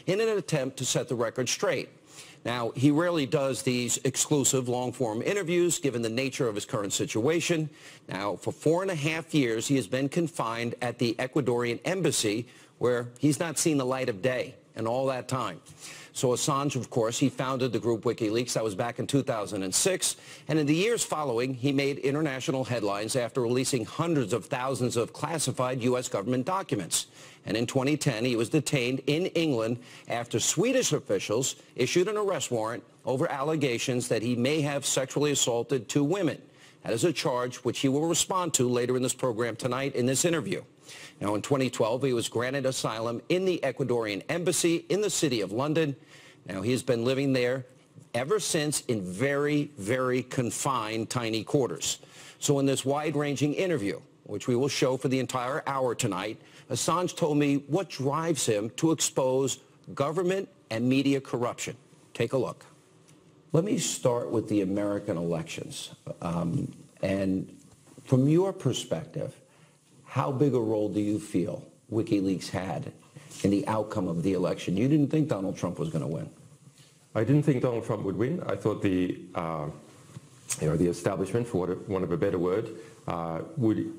in an attempt to set the record straight. Now, he rarely does these exclusive long-form interviews, given the nature of his current situation. Now, for 4.5 years, he has been confined at the Ecuadorian embassy, where he's not seen the light of day in all that time. So Assange, of course, he founded the group WikiLeaks. That was back in 2006. And in the years following, he made international headlines after releasing hundreds of thousands of classified U.S. government documents. And in 2010, he was detained in England after Swedish officials issued an arrest warrant over allegations that he may have sexually assaulted 2 women. That is a charge which he will respond to later in this program tonight in this interview. Now, in 2012, he was granted asylum in the Ecuadorian embassy in the city of London. Now, he has been living there ever since in very, very confined, tiny quarters. So in this wide-ranging interview, which we will show for the entire hour tonight, Assange told me what drives him to expose government and media corruption. Take a look. Let me start with the American elections. And from your perspective, how big a role do you feel WikiLeaks had in the outcome of the election? You didn't think Donald Trump was going to win. I didn't think Donald Trump would win. I thought the establishment, for want of a better word, would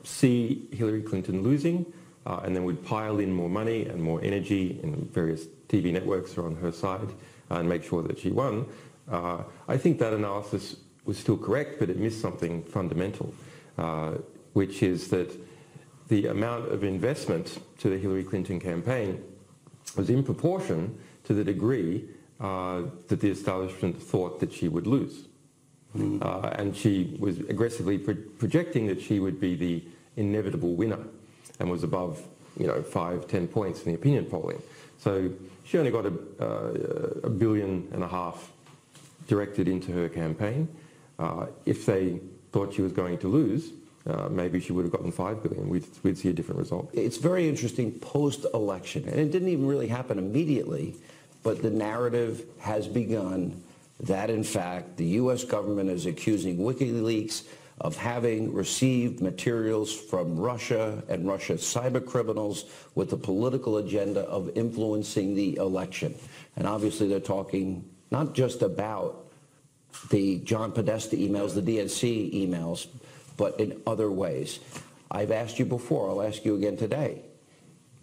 see Hillary Clinton losing and then would pile in more money and more energy, and various TV networks are on her side, and make sure that she won. I think that analysis was still correct, but it missed something fundamental, which is that the amount of investment to the Hillary Clinton campaign was in proportion to the degree that the establishment thought that she would lose. And she was aggressively projecting that she would be the inevitable winner and was above, 5-10 points in the opinion polling. So she only got $1.5 billion directed into her campaign. If they thought she was going to lose, maybe she would have gotten $5 billion. We'd see a different result. It's very interesting post-election, and it didn't even really happen immediately, but the narrative has begun that, in fact, the U.S. government is accusing WikiLeaks of having received materials from Russia and Russia's cyber criminals with the political agenda of influencing the election. And obviously they're talking not just about the John Podesta emails, the DNC emails, but in other ways. I've asked you before, I'll ask you again today.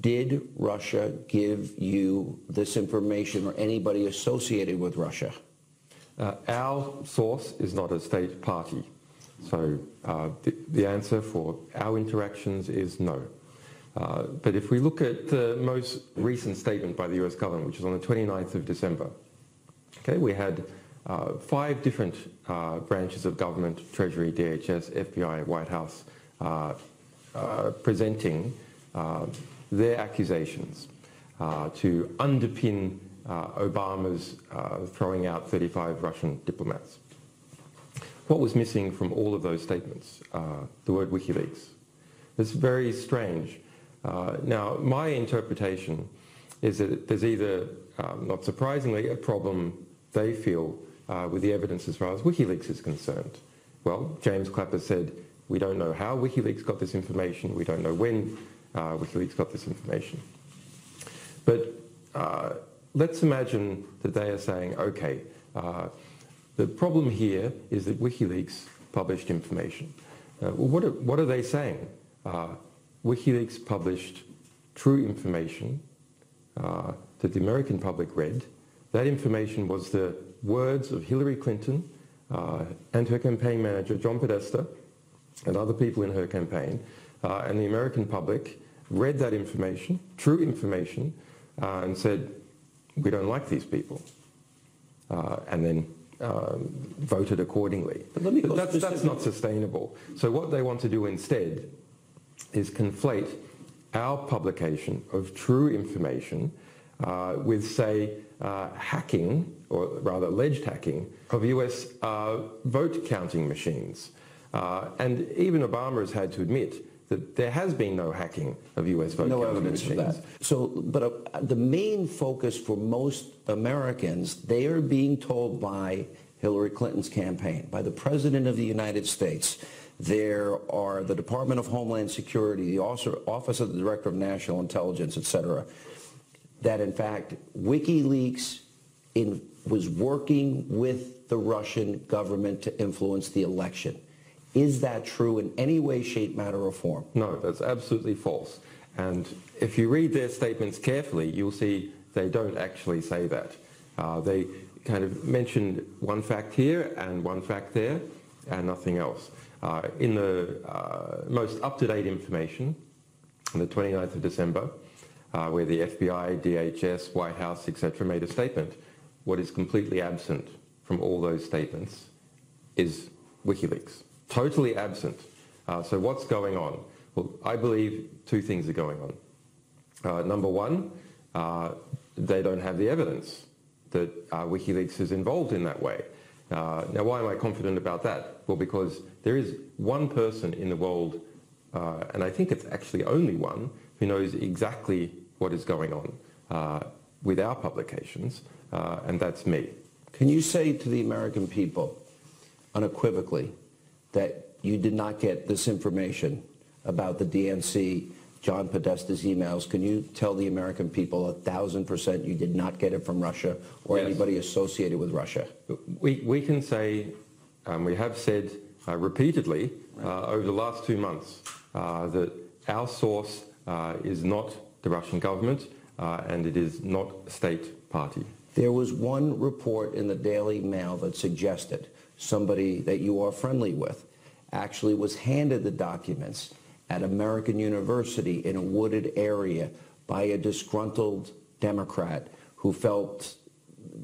Did Russia give you this information, or anybody associated with Russia? Our source is not a state party. So the answer for our interactions is no. But if we look at the most recent statement by the US government, which is on the 29th of December, okay, we had 5 different branches of government, Treasury, DHS, FBI, White House, presenting their accusations to underpin Obama's throwing out 35 Russian diplomats. What was missing from all of those statements? The word WikiLeaks. It's very strange. Now, my interpretation is that there's either, not surprisingly, a problem they feel with the evidence as far as WikiLeaks is concerned. Well, James Clapper said, we don't know how WikiLeaks got this information, we don't know when WikiLeaks got this information. But let's imagine that they are saying, okay, the problem here is that WikiLeaks published information. What are they saying? WikiLeaks published true information that the American public read. That information was the words of Hillary Clinton and her campaign manager, John Podesta, and other people in her campaign. And the American public read that information, true information, and said, we don't like these people. And then voted accordingly. But that's not sustainable. So what they want to do instead is conflate our publication of true information with, say, hacking, or rather alleged hacking, of US vote counting machines. And even Obama has had to admit that there has been no hacking of US vote counting machines. No evidence of that. So, but the main focus for most Americans, they are being told by Hillary Clinton's campaign, by the President of the United States, there are the Department of Homeland Security, the Office of the Director of National Intelligence, etc. that, in fact, WikiLeaks was working with the Russian government to influence the election. Is that true in any way, shape, matter, or form? No, that's absolutely false. And if you read their statements carefully, you'll see they don't actually say that. They kind of mention one fact here and one fact there and nothing else. In the most up-to-date information, on the 29th of December, where the FBI, DHS, White House, etc. made a statement, what is completely absent from all those statements is WikiLeaks. Totally absent. So what's going on? Well, I believe two things are going on. Number one, they don't have the evidence that WikiLeaks is involved in that way. Now, why am I confident about that? Well, because there is one person in the world, and I think it's actually only one, who knows exactly what is going on with our publications, and that's me. Can you say to the American people unequivocally that you did not get this information about the DNC, John Podesta's emails? Can you tell the American people 1,000% you did not get it from Russia or anybody associated with Russia? We can say, we have said repeatedly over the last 2 months that our source is not the Russian government and it is not a state party. There was one report in the Daily Mail that suggested somebody that you are friendly with actually was handed the documents at American University in a wooded area by a disgruntled Democrat who felt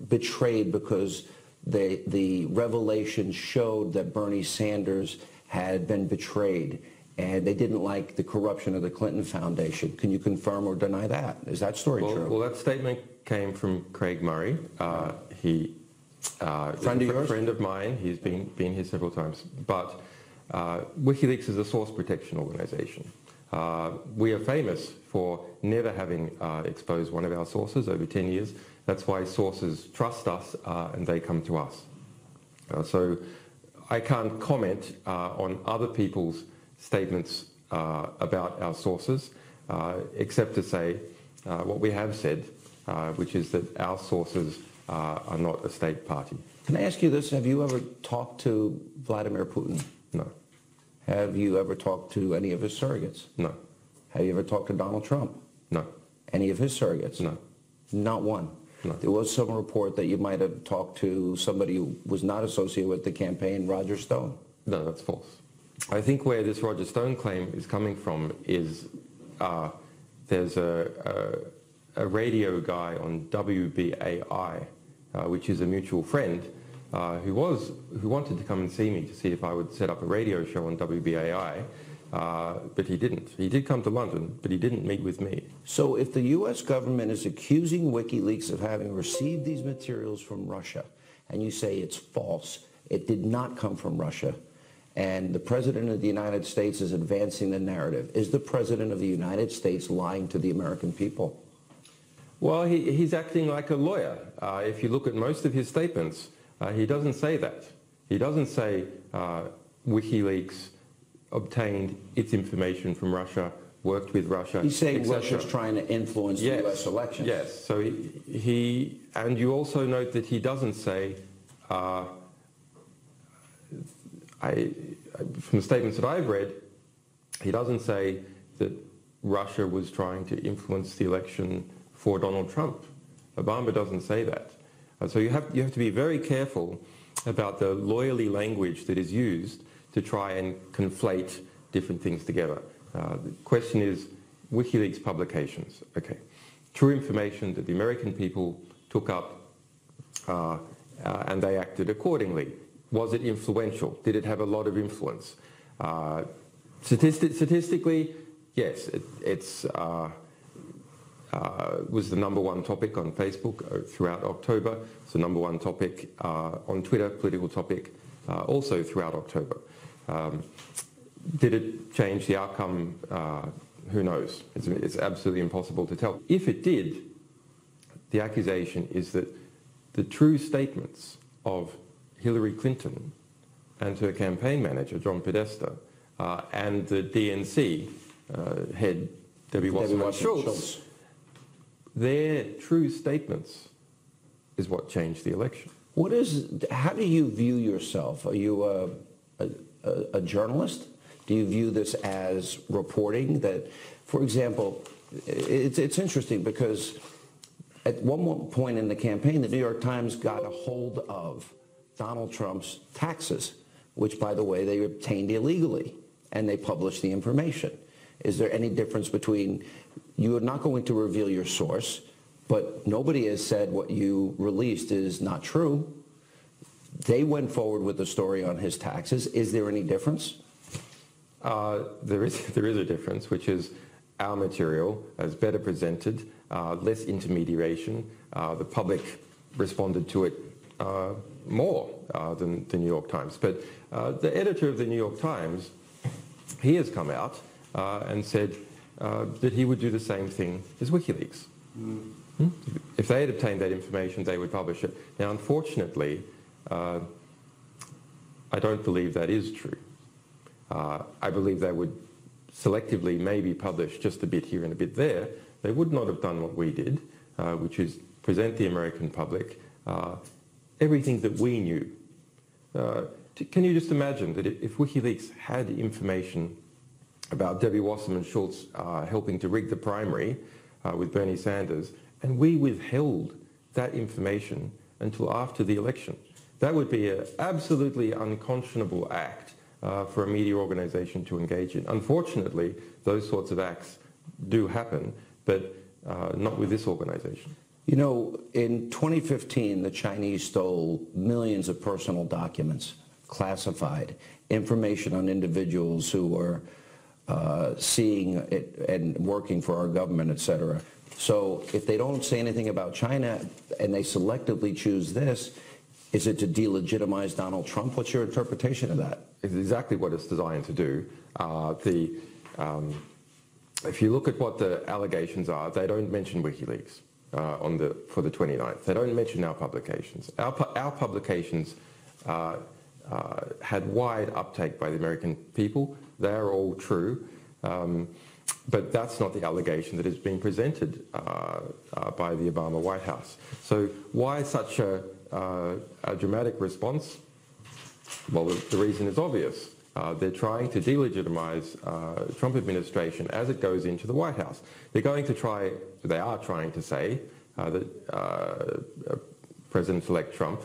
betrayed because the revelation showed that Bernie Sanders had been betrayed and they didn't like the corruption of the Clinton Foundation. Can you confirm or deny that? Is that story true? Well, that statement came from Craig Murray. He friend of yours? Friend of mine. He's been here several times. But WikiLeaks is a source protection organization. We are famous for never having exposed one of our sources over 10 years. That's why sources trust us and they come to us. So I can't comment on other people's statements about our sources, except to say what we have said, which is that our sources are not a state party. Can I ask you this? Have you ever talked to Vladimir Putin? No. Have you ever talked to any of his surrogates? No. Have you ever talked to Donald Trump? No. Any of his surrogates? No. Not one? No. There was some report that you might have talked to somebody who was not associated with the campaign, Roger Stone. No, that's false. I think where this Roger Stone claim is coming from is there's a radio guy on WBAI, which is a mutual friend, who wanted to come and see me to see if I would set up a radio show on WBAI, but he didn't. He did come to London, but he didn't meet with me. So if the U.S. government is accusing WikiLeaks of having received these materials from Russia, and you say it's false, it did not come from Russia, and the President of the United States is advancing the narrative, is the President of the United States lying to the American people? Well, he's acting like a lawyer. If you look at most of his statements, he doesn't say that. He doesn't say WikiLeaks obtained its information from Russia, worked with Russia. He's saying Russia's trying to influence the U.S. elections. Yes. So he and you also note that he doesn't say, from the statements that I've read, he doesn't say that Russia was trying to influence the election for Donald Trump. Obama doesn't say that. So you have to be very careful about the lawyerly language that is used to try and conflate different things together. The question is WikiLeaks publications. Okay, true information that the American people took up and they acted accordingly. Was it influential? Did it have a lot of influence? Statistically, yes, it's was the #1 topic on Facebook throughout October. It's the #1 topic on Twitter, political topic, also throughout October. Did it change the outcome? Who knows? It's absolutely impossible to tell. If it did, the accusation is that the true statements of Hillary Clinton and her campaign manager, John Podesta, and the DNC head, Debbie Wasserman Schultz, their true statements is what changed the election. How do you view yourself? Are you a journalist? Do you view this as reporting that, for example, it's interesting because at one point in the campaign, the New York Times got a hold of Donald Trump's taxes, which, by the way, they obtained illegally, and they published the information. Is there any difference between, you are not going to reveal your source, but nobody has said what you released is not true. They went forward with the story on his taxes. Is there any difference? There is a difference, which is our material is better presented, less intermediation. The public responded to it more than the New York Times. But the editor of the New York Times, he has come out and said that he would do the same thing as WikiLeaks. If they had obtained that information, they would publish it. Now, unfortunately, I don't believe that is true. I believe they would selectively maybe publish just a bit here and a bit there. They would not have done what we did, which is present the American public everything that we knew. Can you just imagine that if WikiLeaks had information about Debbie Wasserman Schultz helping to rig the primary with Bernie Sanders, and we withheld that information until after the election? That would be an absolutely unconscionable act for a media organization to engage in. Unfortunately, those sorts of acts do happen, but not with this organization. You know, in 2015, the Chinese stole millions of personal documents, classified information on individuals who were seeing it and working for our government, et cetera. So if they don't say anything about China and they selectively choose this, is it to delegitimize Donald Trump? What's your interpretation of that? It's exactly what it's designed to do. If you look at what the allegations are, they don't mention WikiLeaks for the 29th. They don't mention our publications. Our publications had wide uptake by the American people. They are all true. But that's not the allegation that is being presented by the Obama White House. So why such a dramatic response? Well, the reason is obvious. They're trying to delegitimize Trump administration as it goes into the White House. They are trying to say that President-elect Trump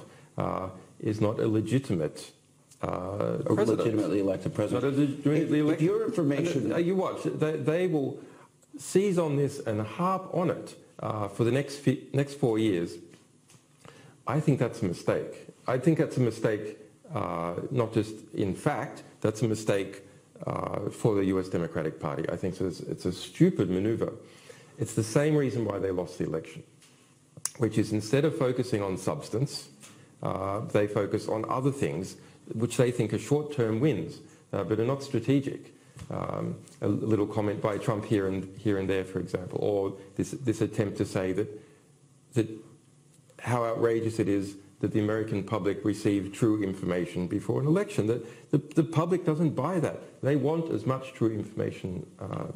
is not a legitimate president. Legitimately elected president. Not a legitimately elected. If your information... You watch. They will seize on this and harp on it for the next 4 years. I think that's a mistake. I think that's a mistake not just in fact, that's a mistake for the US Democratic Party. I think it's a stupid maneuver. It's the same reason why they lost the election, which is instead of focusing on substance, they focus on other things which they think are short-term wins, but are not strategic. A little comment by Trump here and there, for example, or this attempt to say that how outrageous it is that the American public receive true information before an election. That the public doesn't buy that. They want as much true information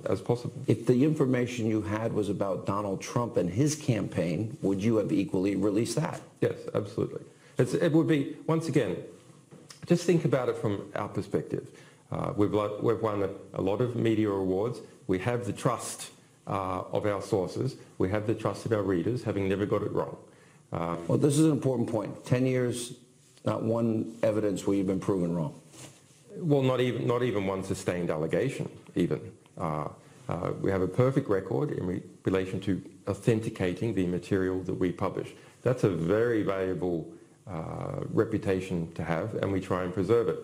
as possible. If the information you had was about Donald Trump and his campaign, would you have equally released that? Yes, absolutely. It would be, once again, just think about it from our perspective. We've won a lot of media awards. We have the trust of our sources. We have the trust of our readers, having never got it wrong. Well, this is an important point. 10 years, not one evidence where you've been proven wrong. Well, not even one sustained allegation, even. We have a perfect record in relation to authenticating the material that we publish. That's a very valuable reputation to have, and we try and preserve it.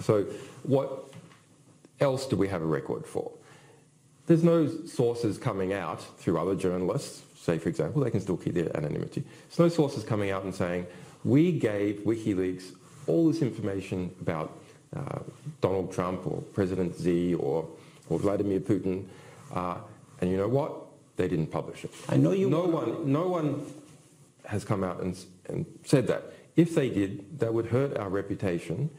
So what else do we have a record for? There's no sources coming out through other journalists, say, for example, they can still keep their anonymity. There's no sources coming out and saying, we gave WikiLeaks all this information about Donald Trump or President Xi or Vladimir Putin, and you know what? They didn't publish it. I know you. No one has come out and said that. If they did, that would hurt our reputation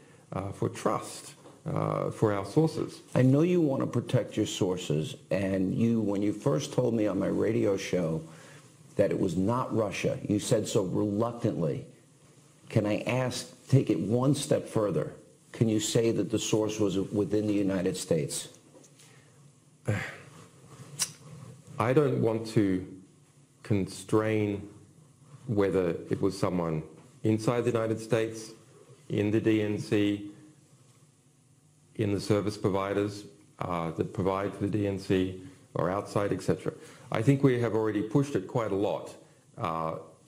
for trust for our sources. I know you want to protect your sources, and when you first told me on my radio show that it was not Russia. You said so reluctantly. Can I ask, take it one step further? Can you say that the source was within the United States? I don't want to constrain whether it was someone inside the United States, in the DNC, in the service providers that provide for the DNC, or outside, etc. I think we have already pushed it quite a lot.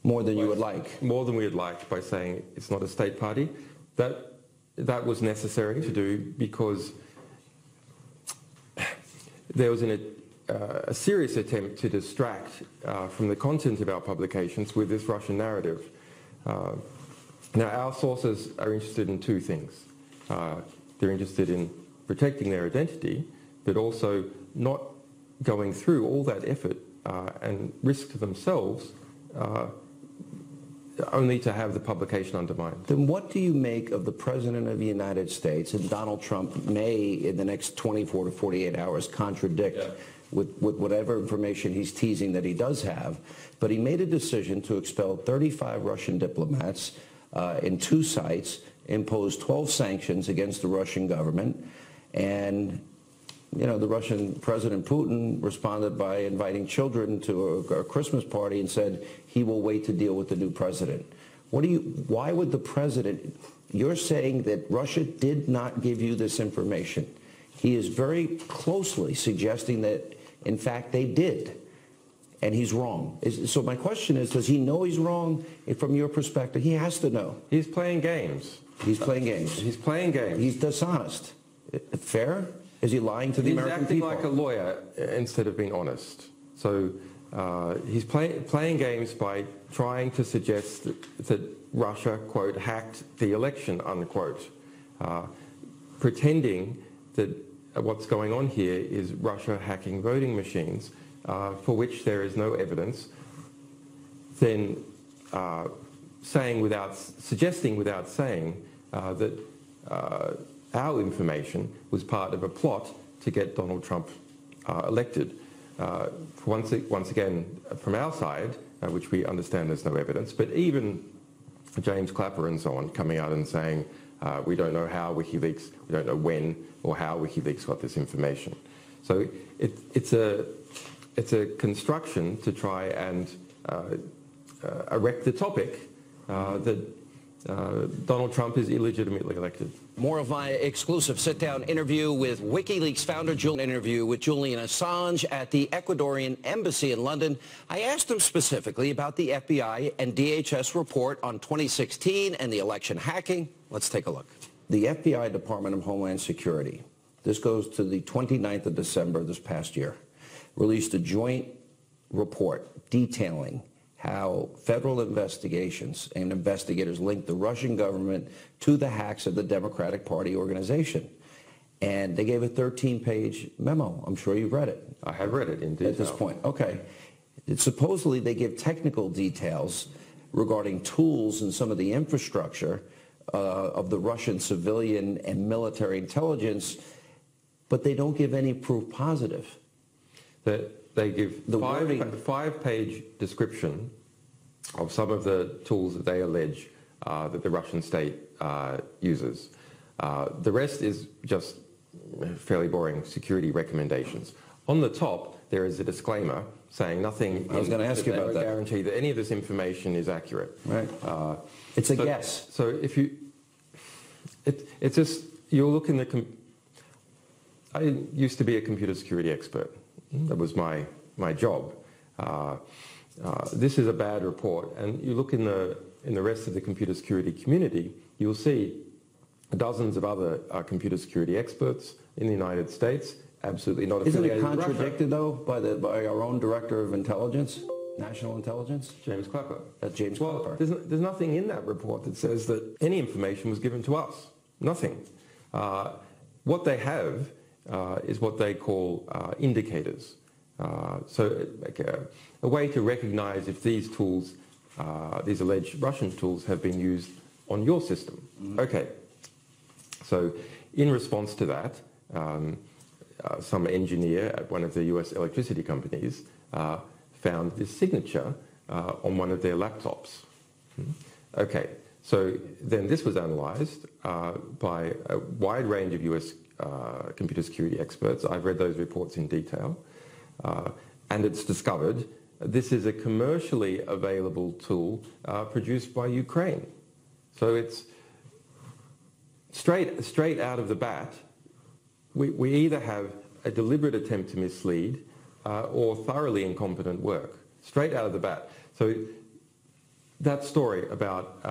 More than you would like. More than we would like, by saying it's not a state party. That was necessary to do because there was a serious attempt to distract from the content of our publications with this Russian narrative. Now, our sources are interested in two things. They're interested in protecting their identity, but also not going through all that effort and risk to themselves only to have the publication undermined. Then what do you make of the President of the United States, and Donald Trump may, in the next 24 to 48 hours, contradict with whatever information he's teasing that he does have, but he made a decision to expel 35 Russian diplomats in 2 sites, impose 12 sanctions against the Russian government, and you know, the Russian President Putin responded by inviting children to a Christmas party and said he will wait to deal with the new president. Why would the president, you're saying that Russia did not give you this information. He is very closely suggesting that, in fact, they did. And he's wrong. So my question is, does he know he's wrong? And from your perspective, he has to know. He's playing games. He's playing games. He's playing games. He's dishonest. Fair? Is he lying to the American people? He's acting like a lawyer instead of being honest. So he's playing games by trying to suggest that Russia, quote, hacked the election, unquote, pretending that what's going on here is Russia hacking voting machines, for which there is no evidence, then suggesting without saying that our information was part of a plot to get Donald Trump elected. Once again, from our side, which we understand there's no evidence, but even James Clapper and so on coming out and saying, we don't know how WikiLeaks, we don't know when or how WikiLeaks got this information. So it's a construction to try and erect the topic that Donald Trump is illegitimately elected. More of my exclusive sit-down interview with WikiLeaks founder Julian Assange at the Ecuadorian Embassy in London. I asked him specifically about the FBI and DHS report on 2016 and the election hacking. Let's take a look. The FBI, Department of Homeland Security, this goes to the 29th of December this past year, released a joint report detailing how federal investigations and investigators linked the Russian government to the hacks of the Democratic Party organization. And they gave a 13-page memo. I'm sure you've read it. I have read it in detail. At this point. Okay. Supposedly they give technical details regarding tools and some of the infrastructure of the Russian civilian and military intelligence, but they don't give any proof positive. They give a five-page description of some of the tools that they allege that the Russian state uses. The rest is just fairly boring security recommendations. On the top, there is a disclaimer saying nothing. I was going to ask you about that. Guarantee that any of this information is accurate. Right. It's a guess. So if it's just, you'll look in the. I used to be a computer security expert. That was my job. This is a bad report, and you look in the rest of the computer security community, you'll see dozens of other computer security experts in the United States, absolutely not affiliated with Russia. Isn't it contradicted though by our own Director of Intelligence, National Intelligence? James Clapper. James Clapper. There's nothing in that report that says that any information was given to us. Nothing. What they have is what they call indicators. So like a way to recognize if these tools, these alleged Russian tools, have been used on your system. Mm-hmm. Okay. So in response to that, some engineer at one of the US electricity companies found this signature on one of their laptops. Okay, so then this was analysed by a wide range of US computer security experts. I've read those reports in detail, and it's discovered this is a commercially available tool produced by Ukraine. So it's straight out of the bat, we either have a deliberate attempt to mislead or thoroughly incompetent work, straight out of the bat. So that story about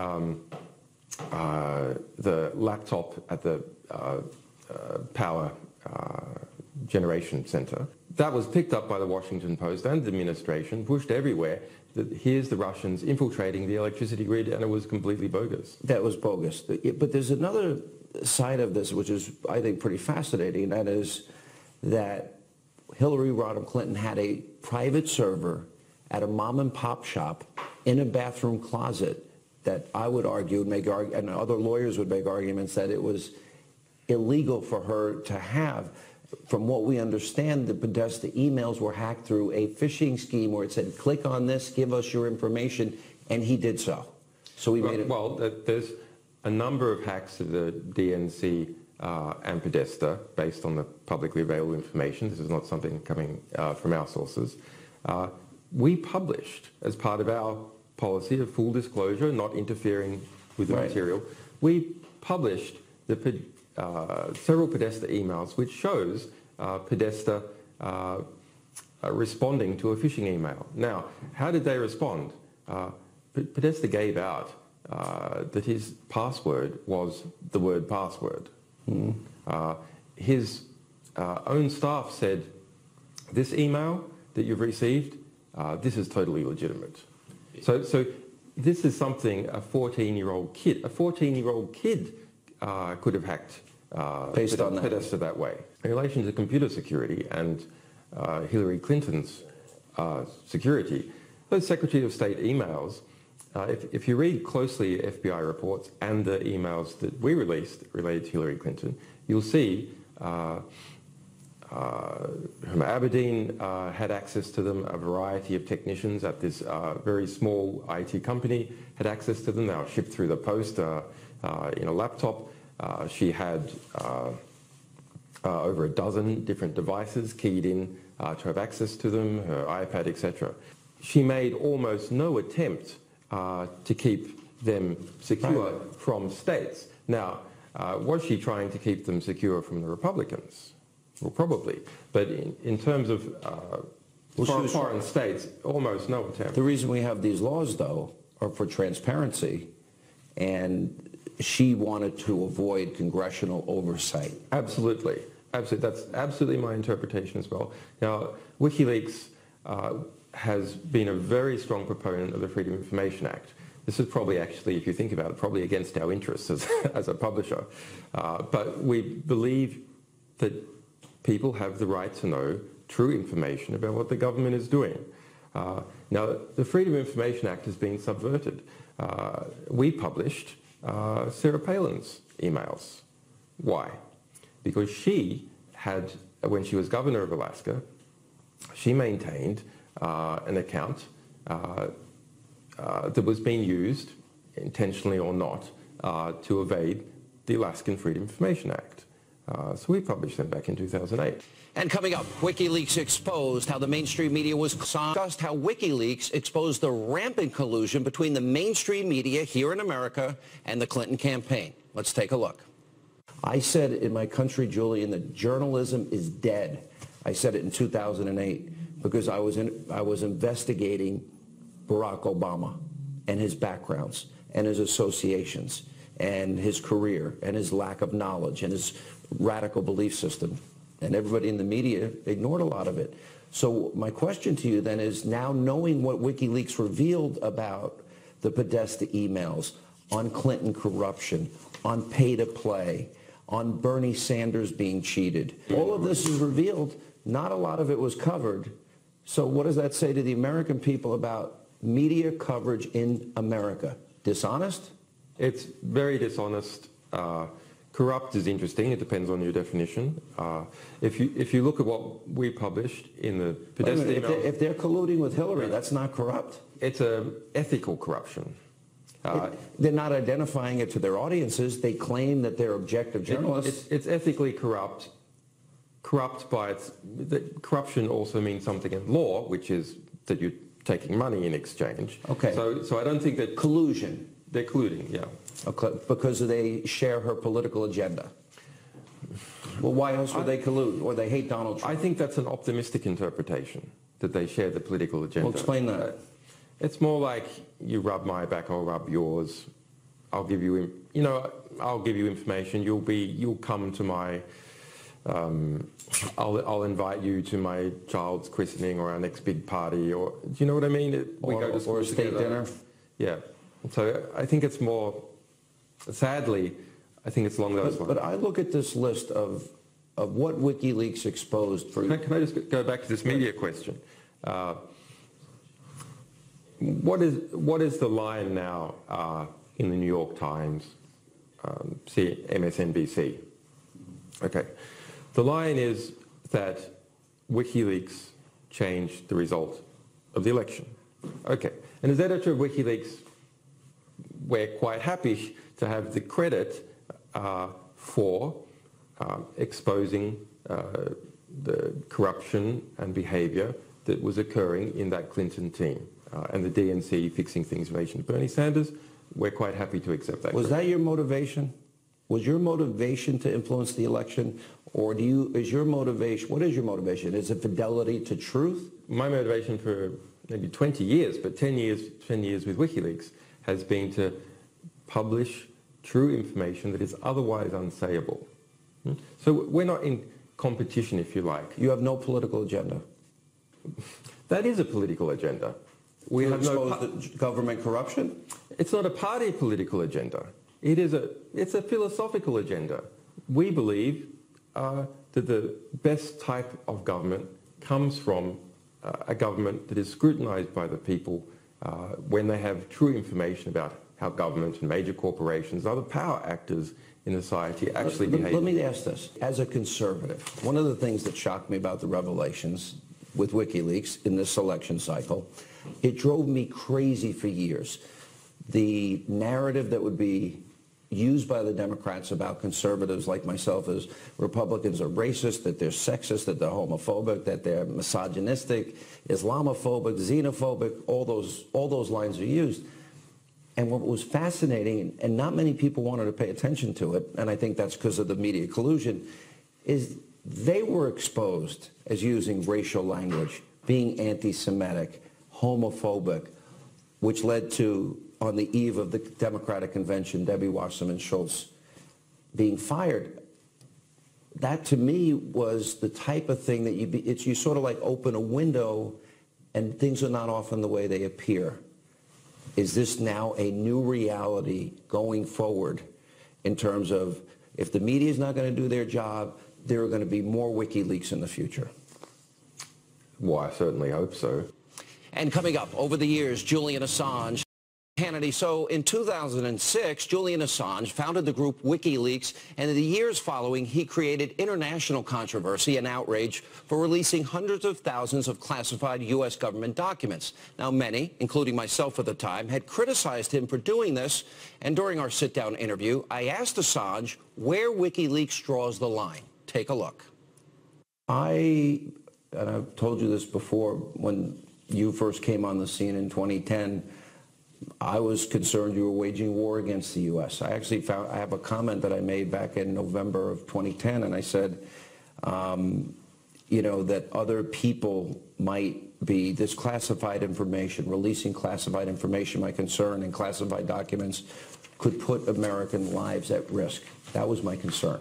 the laptop at the power generation center, that was picked up by the Washington Post and the administration, pushed everywhere, that here's the Russians infiltrating the electricity grid, and it was completely bogus. That was bogus. But there's another side of this, which is, I think, pretty fascinating, and that is that Hillary Rodham Clinton had a private server at a mom-and-pop shop in a bathroom closet that I would argue, and other lawyers would make arguments that it was illegal for her to have. From what we understand, the Podesta emails were hacked through a phishing scheme where it said, click on this, give us your information, and he did so. So we made it... Well, there's a number of hacks of the DNC and Podesta based on the publicly available information. This is not something coming from our sources. We published, as part of our policy of full disclosure, not interfering with the material, we published the several Podesta emails, which shows Podesta responding to a phishing email. Now, how did they respond? Podesta gave out that his password was the word password. His own staff said, this email that you've received, this is totally legitimate. So this is something a 14-year-old kid could have hacked based on Podesta that way. In relation to computer security and Hillary Clinton's security, those Secretary of State emails, if you read closely FBI reports and the emails that we released related to Hillary Clinton, you'll see Aberdeen had access to them. A variety of technicians at this very small IT company had access to them. They were shipped through the post in a laptop. She had over a dozen different devices keyed in to have access to them, her iPad, etc. She made almost no attempt to keep them secure from states. Now, was she trying to keep them secure from the Republicans? Well, probably. But in terms of foreign states, almost no attempt. The reason we have these laws, though, are for transparency, and she wanted to avoid congressional oversight. Absolutely. Absolutely. That's absolutely my interpretation as well. Now, WikiLeaks has been a very strong proponent of the Freedom of Information Act. This is probably actually, if you think about it, probably against our interests as a publisher. But we believe that people have the right to know true information about what the government is doing. Now, the Freedom of Information Act has been subverted. We published Sarah Palin's emails. Why? Because she had, when she was governor of Alaska, she maintained an account that was being used, intentionally or not, to evade the Alaskan Freedom of Information Act. So we published them back in 2008. And coming up, WikiLeaks exposed how the mainstream media was discussed, how WikiLeaks exposed the rampant collusion between the mainstream media here in America and the Clinton campaign. Let's take a look. I said in my country, Julian, that journalism is dead. I said it in 2008 because I was investigating Barack Obama and his backgrounds and his associations and his career and his lack of knowledge and his radical belief system. And everybody in the media ignored a lot of it. So my question to you then is, now knowing what WikiLeaks revealed about the Podesta emails, on Clinton corruption, on pay-to-play, on Bernie Sanders being cheated, all of this is revealed. Not a lot of it was covered. So what does that say to the American people about media coverage in America? Dishonest? It's very dishonest. Corrupt is interesting. It depends on your definition. If you look at what we published in the Podesta email, if they're colluding with Hillary, that's not corrupt. it's a ethical corruption. They're not identifying it to their audiences. They claim that they're objective journalists. It's ethically corrupt. Corrupt by corruption also means something in law, which is that you're taking money in exchange. Okay. So I don't think that collusion. They're colluding, yeah. Okay, because they share her political agenda. Well, why else would they collude? Or they hate Donald Trump? I think that's an optimistic interpretation, that they share the political agenda. Well, explain that. It's more like you rub my back, I'll rub yours. I'll give you, I'll give you information. You'll come to my, I'll invite you to my child's christening or our next big party, or do you know what I mean? We go to school or a state together. dinner. Yeah. So I think it's more, sadly, I think it's along those lines. But I look at this list of what WikiLeaks exposed for... Can I just go back to this media question? What is the line now in the New York Times, MSNBC? Okay. The line is that WikiLeaks changed the result of the election. Okay. And as editor of WikiLeaks, we're quite happy to have the credit for exposing the corruption and behaviour that was occurring in that Clinton team. And the DNC fixing things in relation to Bernie Sanders, we're quite happy to accept that. Was that your motivation? Was your motivation to influence the election? Or is your motivation, what is your motivation? Is it fidelity to truth? My motivation for maybe 20 years, but 10 years with WikiLeaks, has been to publish true information that is otherwise unsayable. So we're not in competition, if you like. You have no political agenda. That is a political agenda. We have expose the government corruption? It's not a party political agenda. It's a philosophical agenda. We believe that the best type of government comes from a government that is scrutinised by the people when they have true information about how government and major corporations, other power actors in society actually behave. Let me ask this. As a conservative, one of the things that shocked me about the revelations with WikiLeaks in this election cycle, it drove me crazy for years. The narrative that would be used by the Democrats about conservatives like myself as Republicans are racist, that they're sexist, that they're homophobic, that they're misogynistic, Islamophobic, xenophobic, all those lines are used. And what was fascinating, and not many people wanted to pay attention to it, and I think that's because of the media collusion, is they were exposed as using racial language, being anti-Semitic, homophobic, which led to, on the eve of the Democratic convention, Debbie Wasserman Schultz being fired. That, to me, was the type of thing that you sort of like open a window and things are not often the way they appear. Is this now a new reality going forward in terms of if the media is not going to do their job, there are going to be more WikiLeaks in the future? Well, I certainly hope so. And coming up, over the years, Julian Assange. Hannity. So in 2006, Julian Assange founded the group WikiLeaks, and in the years following, he created international controversy and outrage for releasing hundreds of thousands of classified U.S. government documents. Now, many, including myself at the time, had criticized him for doing this, and during our sit-down interview, I asked Assange where WikiLeaks draws the line. Take a look. And I've told you this before, when you first came on the scene in 2010, I was concerned you were waging war against the U.S. I have a comment that I made back in November of 2010, and I said, that other people might be, this classified information, releasing classified information, my concern, and classified documents could put American lives at risk. That was my concern.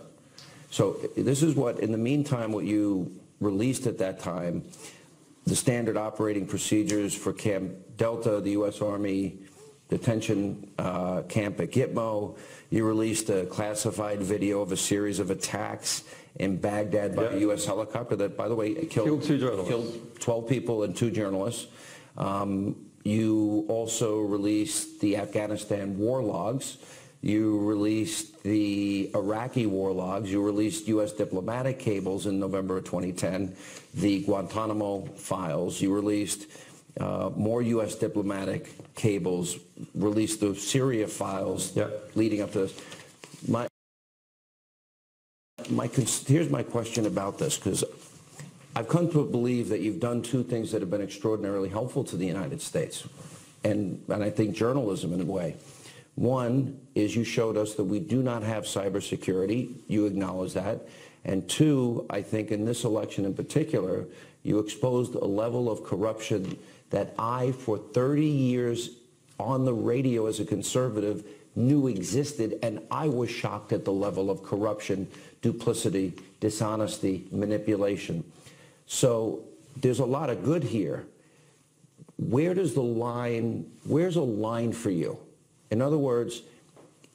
So this is what, in the meantime, what you released at that time, the standard operating procedures for Camp Delta, the U.S. Army detention camp at Gitmo. You released a classified video of a series of attacks in Baghdad by a U.S. helicopter that, by the way, killed 2 journalists. Killed 12 people and 2 journalists. You also released the Afghanistan war logs. You released the Iraqi war logs. You released U.S. diplomatic cables in November of 2010, the Guantanamo files. You released more U.S. diplomatic cables, released the Syria files leading up to this. Here's my question about this, because I've come to believe that you've done two things that have been extraordinarily helpful to the United States, and I think journalism in a way. One is you showed us that we do not have cybersecurity. You acknowledge that. And two, I think in this election in particular, you exposed a level of corruption that I, for 30 years on the radio as a conservative, knew existed, and I was shocked at the level of corruption, duplicity, dishonesty, manipulation. So there's a lot of good here. Where's a line for you? In other words,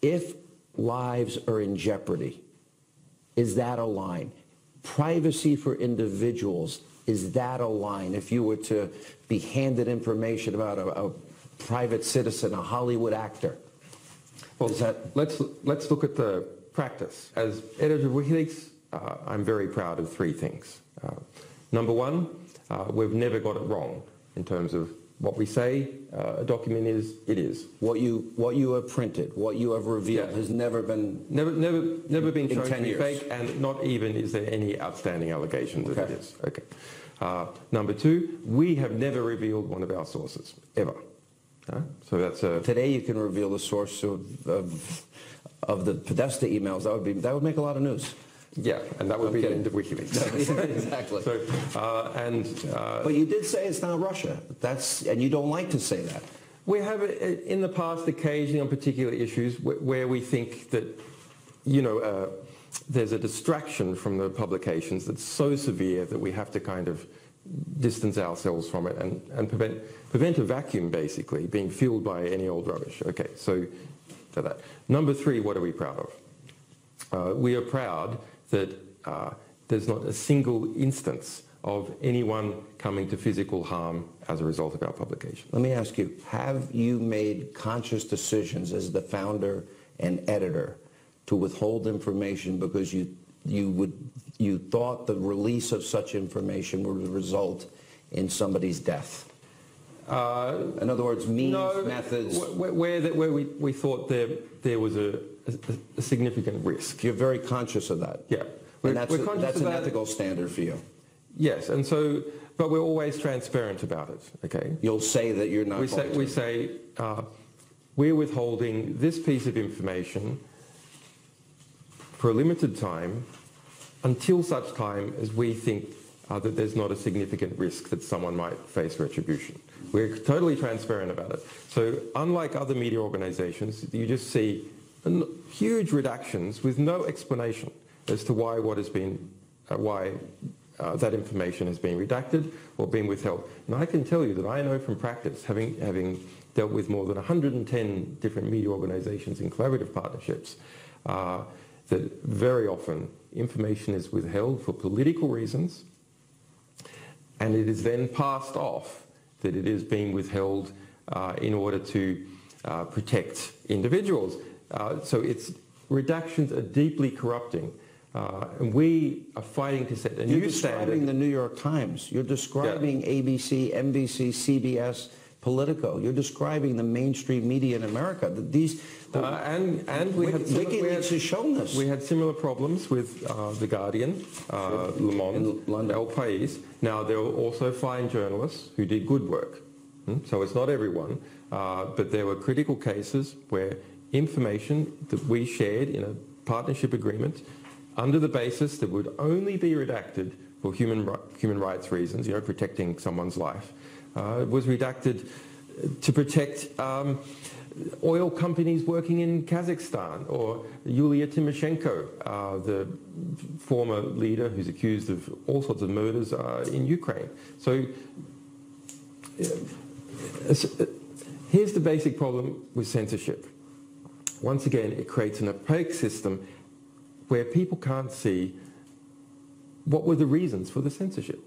if lives are in jeopardy, is that a line? Privacy for individuals, is that a line? If you were to be handed information about a private citizen, a Hollywood actor, well, let's look at the practice. As editor of WikiLeaks, I'm very proud of three things. Number one, we've never got it wrong in terms of what we say a document is, it is. What you have printed, what you have revealed has never been shown to be fake, and not even is there any outstanding allegations that it is. Okay. Number two, we have never revealed one of our sources, ever. So that's Today you can reveal the source of the Podesta emails. That would make a lot of news. Yeah, and that would be the end of WikiLeaks. Exactly. So, but you did say it's not Russia. And you don't like to say that. We have, in the past, occasionally on particular issues where we think that, there's a distraction from the publications that's so severe that we have to kind of distance ourselves from it and prevent a vacuum, basically, being filled by any old rubbish. Okay, so that. Number three, what are we proud of? We are proud that there's not a single instance of anyone coming to physical harm as a result of our publication. Let me ask you, have you made conscious decisions as the founder and editor to withhold information because you thought the release of such information would result in somebody's death? In other words, means, methods. Where we thought there was a significant risk. You're very conscious of that. Yeah. And that's an ethical standard for you. Yes, and so, but we're always transparent about it, okay? You'll say that you're not We say, we're withholding this piece of information for a limited time until such time as we think that there's not a significant risk that someone might face retribution. We're totally transparent about it. So unlike other media organizations, you just see huge redactions with no explanation as to why that information has been redacted or been withheld. And I can tell you that I know from practice, having dealt with more than 110 different media organizations in collaborative partnerships, that very often information is withheld for political reasons, and it is then passed off that it is being withheld in order to protect individuals. So redactions are deeply corrupting. And we are fighting to set a new standard. You're describing the New York Times. You're describing ABC, NBC, CBS, Politico. You're describing the mainstream media in America. WikiLeaks has shown this. We had similar problems with The Guardian, Le Monde, El País. Now, there were also fine journalists who did good work. So it's not everyone. But there were critical cases where information that we shared in a partnership agreement under the basis that would only be redacted for human rights reasons, protecting someone's life, was redacted to protect oil companies working in Kazakhstan, or Yulia Tymoshenko, the former leader who's accused of all sorts of murders in Ukraine. So here's the basic problem with censorship. Once again, it creates an opaque system where people can't see what were the reasons for the censorship.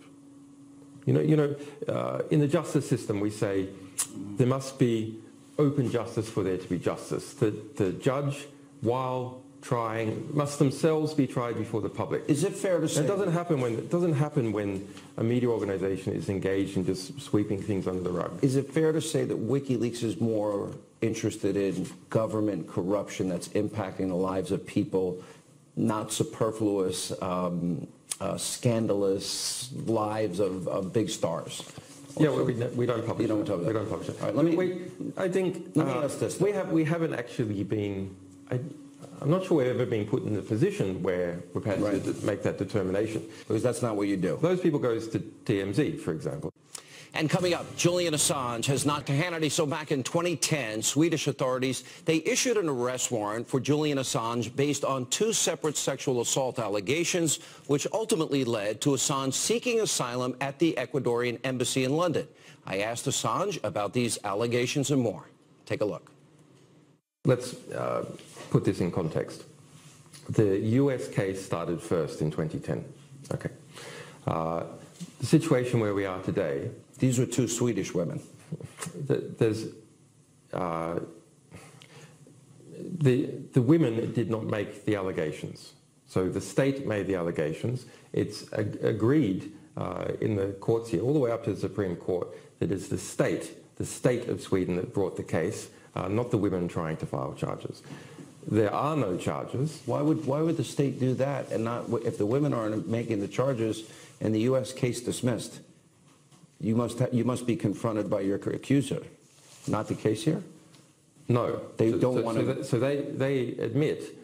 In the justice system, we say there must be open justice for there to be justice. The judge, while must themselves be tried before the public. Is it fair to say... It doesn't happen when a media organization is engaged in just sweeping things under the rug. Is it fair to say that WikiLeaks is more interested in government corruption that's impacting the lives of people, not superfluous, scandalous lives of big stars? Yeah, well, we don't publish. You don't that. publish. We don't publish it. All right, I think let me ask this. we haven't actually been. I'm not sure we've ever been put in the position where we've had to make that determination. Because that's not what you do. Those people goes to TMZ, for example. And coming up, Julian Assange has knocked Hannity. So back in 2010, Swedish authorities, they issued an arrest warrant for Julian Assange based on 2 separate sexual assault allegations, which ultimately led to Assange seeking asylum at the Ecuadorian embassy in London. I asked Assange about these allegations and more. Take a look. Let's put this in context. The US case started first in 2010. Okay. The situation where we are today... These were 2 Swedish women. The women did not make the allegations. So the state made the allegations. It's agreed in the courts here, all the way up to the Supreme Court, that it's the state of Sweden that brought the case, not the women trying to file charges. There are no charges. Why would the state do that and not, if the women aren't making the charges and the U.S. case dismissed? You must be confronted by your accuser. Not the case here? No. They don't want to... So they admit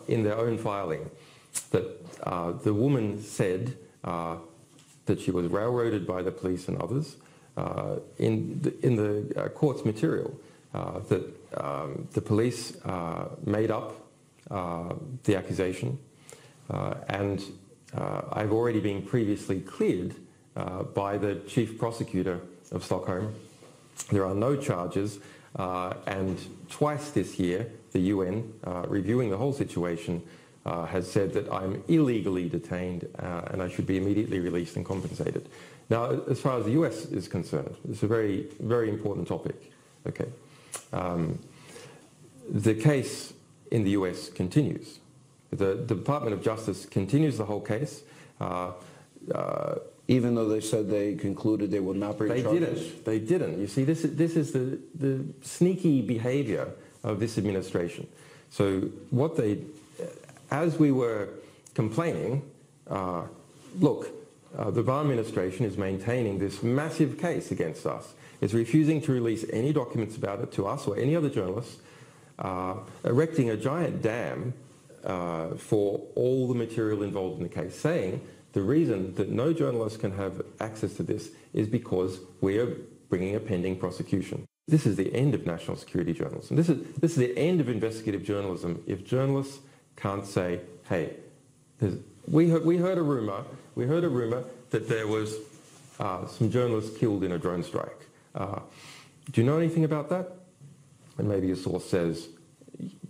in their own filing that the woman said that she was railroaded by the police and others. In the court's material, that the police made up the accusation, and I've already been previously cleared by the chief prosecutor of Stockholm. There are no charges, and twice this year the UN, reviewing the whole situation, has said that I'm illegally detained and I should be immediately released and compensated. Now, as far as the US is concerned, it's a very, very important topic. Okay. The case in the US continues. The Department of Justice continues the whole case. Even though they said they concluded they will not bring charges? They didn't. You see, this is the sneaky behavior of this administration. So what as we were complaining, look, the Obama administration is maintaining this massive case against us. It's refusing to release any documents about it to us or any other journalists, erecting a giant dam for all the material involved in the case, saying the reason that no journalist can have access to this is because we are bringing a pending prosecution. This is the end of national security journalism. This is the end of investigative journalism if journalists can't say, hey, we heard a rumor that there was some journalists killed in a drone strike. Do you know anything about that? And maybe your source says,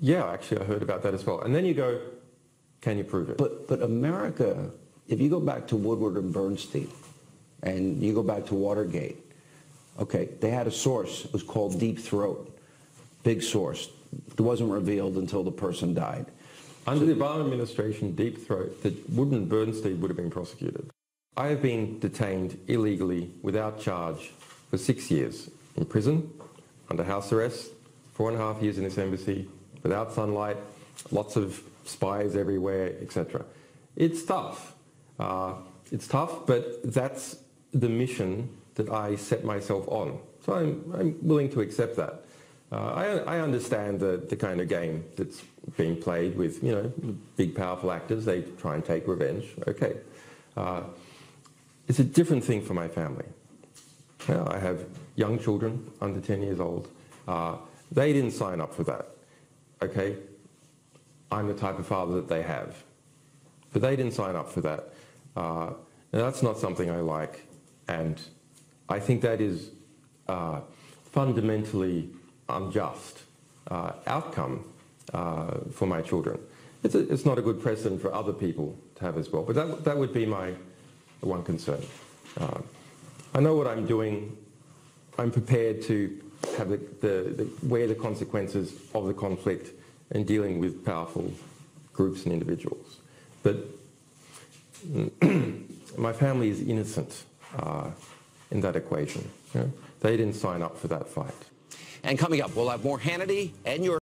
yeah, actually I heard about that as well. And then you go, can you prove it? But America, if you go back to Woodward and Bernstein, and you go back to Watergate, okay, they had a source. It was called Deep Throat. Big source. It wasn't revealed until the person died. Under the Obama administration, Deep Throat, that Woodward and Bernstein would have been prosecuted. I have been detained illegally without charge for 6 years in prison, under house arrest, 4.5 years in this embassy, without sunlight, lots of spies everywhere, etc. It's tough. It's tough, but that's the mission that I set myself on. So I'm willing to accept that. I understand the kind of game that's being played with, big powerful actors. They try and take revenge. Okay. It's a different thing for my family. I have young children under 10 years old. They didn't sign up for that. Okay. I'm the type of father that they have. But they didn't sign up for that. Now that's not something I like. And I think that is fundamentally unjust outcome for my children. It's not a good precedent for other people to have as well. But that would be my one concern. I know what I'm doing. I'm prepared to have wear the consequences of the conflict and dealing with powerful groups and individuals. But my family is innocent in that equation. You know? They didn't sign up for that fight. And coming up, we'll have more Hannity and your